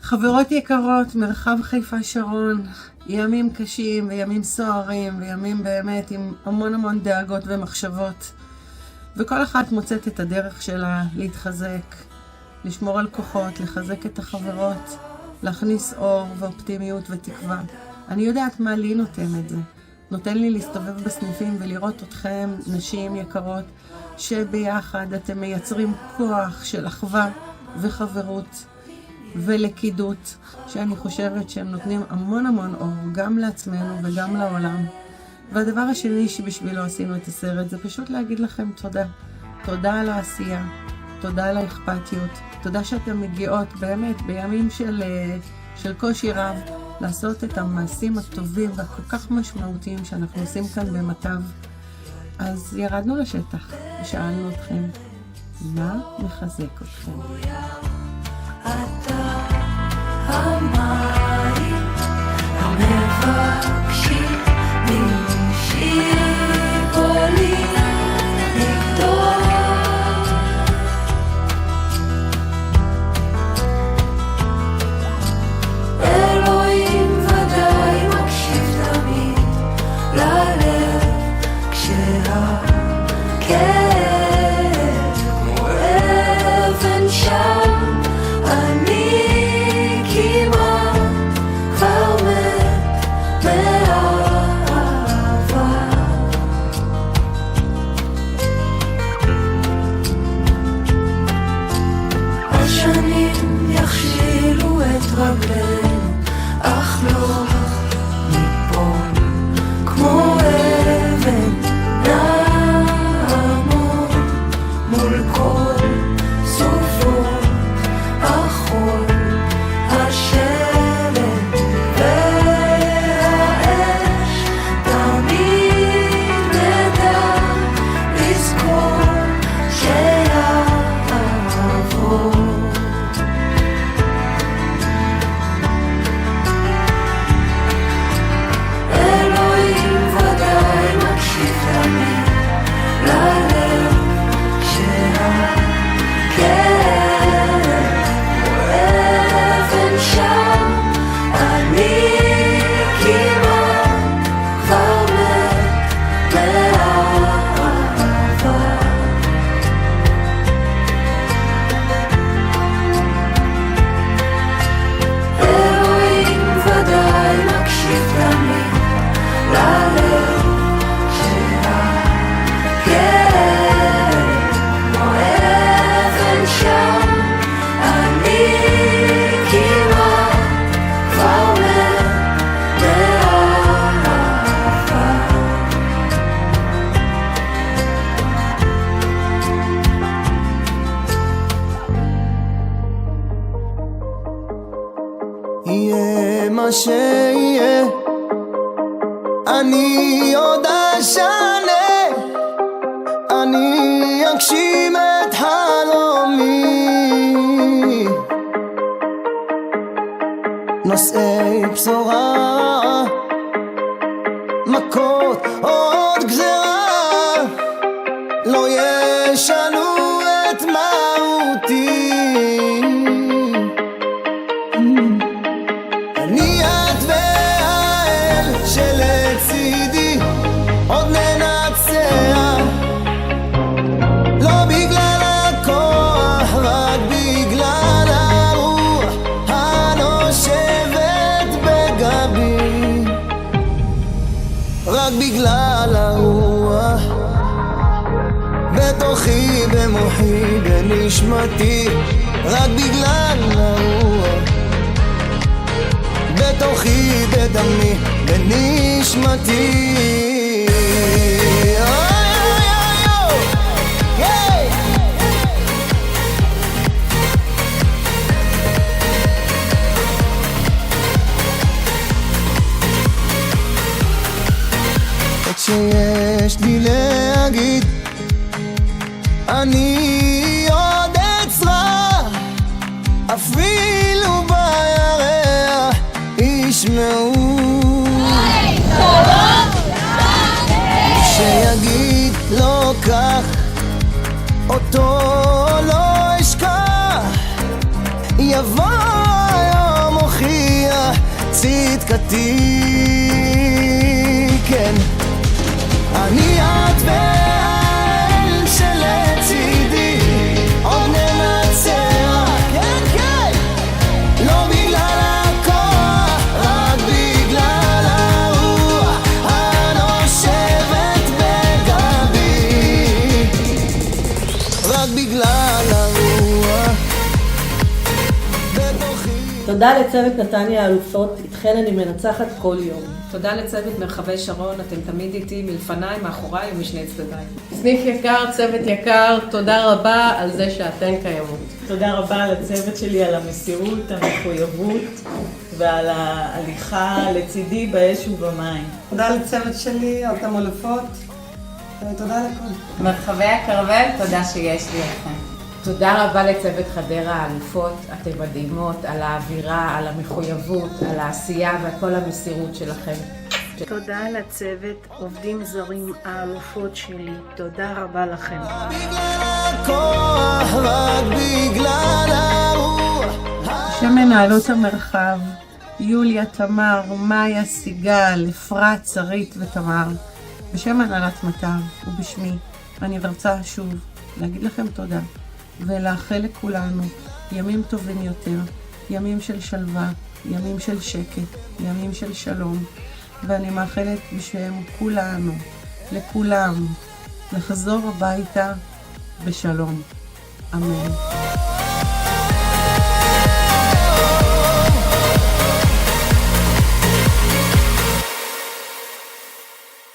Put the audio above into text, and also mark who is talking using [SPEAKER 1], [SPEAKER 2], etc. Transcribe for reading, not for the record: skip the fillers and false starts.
[SPEAKER 1] חברות יקרות, מרחב חיפה שרון, ימים קשים וימים סוערים וימים באמת עם המון דאגות ומחשבות, וכל אחת מוצאת את הדרך שלה להתחזק, לשמור על כוחות, לחזק את החברות, להכניס אור ואופטימיות ותקווה. אני יודעת מה לי נותן את זה. נותן לי להסתובב בסניפים ולראות אתכם, נשים יקרות, שביחד אתם מייצרים כוח של אחווה וחברות ולכידות, שאני חושבת שהם נותנים המון אור, גם לעצמנו וגם לעולם. והדבר השני שבשבילו עשינו את הסרט, זה פשוט להגיד לכם תודה. תודה על העשייה, תודה על האכפתיות, תודה שאתם מגיעות באמת בימים של קושי רב, לעשות את המעשים הטובים והכל כך משמעותיים שאנחנו עושים כאן במטב. אז ירדנו לשטח ושאלנו אתכם, מה מחזק אתכם?
[SPEAKER 2] אתה המים המבקשים משאירו לי לגדול. אלוהים ודאי מקשיב תמיד ללב כשהכאב כמו אבן שם. אני כמעט כבר מת מאהבה. השנים יכשילו את רגלינו, אך לא ניפול כמו אבן, נעמוד מול כל סופות החול, השלג והאש. תמיד נדע לזכור שיעבור. אלוהים ודאי מקשיב תמיד ללב כשהכאב כמו אבן שם. אני כמעט כבר מת מאהבה. אלוהים ודאי מקשיב תמיד ללב כשהכאב כמו אבן שם. אני כמעט כבר מת מאהבה.
[SPEAKER 3] יהיה מה שיהיה, אני עוד אשנה, אני אגשים את חלומי. נושאי בשורה, מכות עוד גזרה, לא ישנו את מהותי. אני את והאל שלצידי עוד ננצח, לא בגלל הכוח, רק בגלל הרוח הנושבת בגבי. רק בגלל הרוח בתוכי, במוחי, בנשמתי. רק בגלל הרוח בתוכי, בדמי, בנשמתי. את שיש לי להגיד אני עוד אצרח, אפילו בירח ישמעו. שיגיד לא כך, אותו לא אשכח. יבוא היום בצדקתי, כן. אני את והאל שלצידי, עוד ננצח, כן, כן. לא בגלל הכוח, רק בגלל הרוח הנושבת בגבי, רק בגלל הרוח בתוכי.
[SPEAKER 4] תודה לצוות נתניה האלופות, איתכן אני מנצחת כל יום.
[SPEAKER 5] תודה לצוות מרחבי שרון, אתם תמיד איתי, מלפניי, מאחוריי ומשני צדדיי.
[SPEAKER 6] סניף יקר, צוות יקר, תודה רבה על זה שאתן קיימות.
[SPEAKER 7] תודה רבה לצוות שלי על המסירות, המחויבות ועל ההליכה לצידי באש ובמים.
[SPEAKER 8] תודה לצוות שלי, אותם אלופות, ותודה לכל.
[SPEAKER 9] מרחבי הקרבל, תודה שיש לי אתכם. תודה רבה לצוות חדרה האלופות, אתם מדהימות, על האווירה, על המחויבות, על העשייה וכל המסירות שלכם.
[SPEAKER 10] תודה לצוות עובדים זרים האלופות שלי, תודה רבה לכם.
[SPEAKER 3] בגלל הכוח, רק בגלל הרוח.
[SPEAKER 1] בשם מנהלות המרחב, יוליה, תמר, מאיה, סיגל, אפרת, שרית ותמר, בשם הנהלת מטר ובשמי, אני רוצה שוב להגיד לכם תודה ולאחל לכולנו ימים טובים יותר, ימים של שלווה, ימים של שקט, ימים של שלום, ואני מאחלת בשם כולנו, לכולם, לחזור הביתה בשלום. אמן.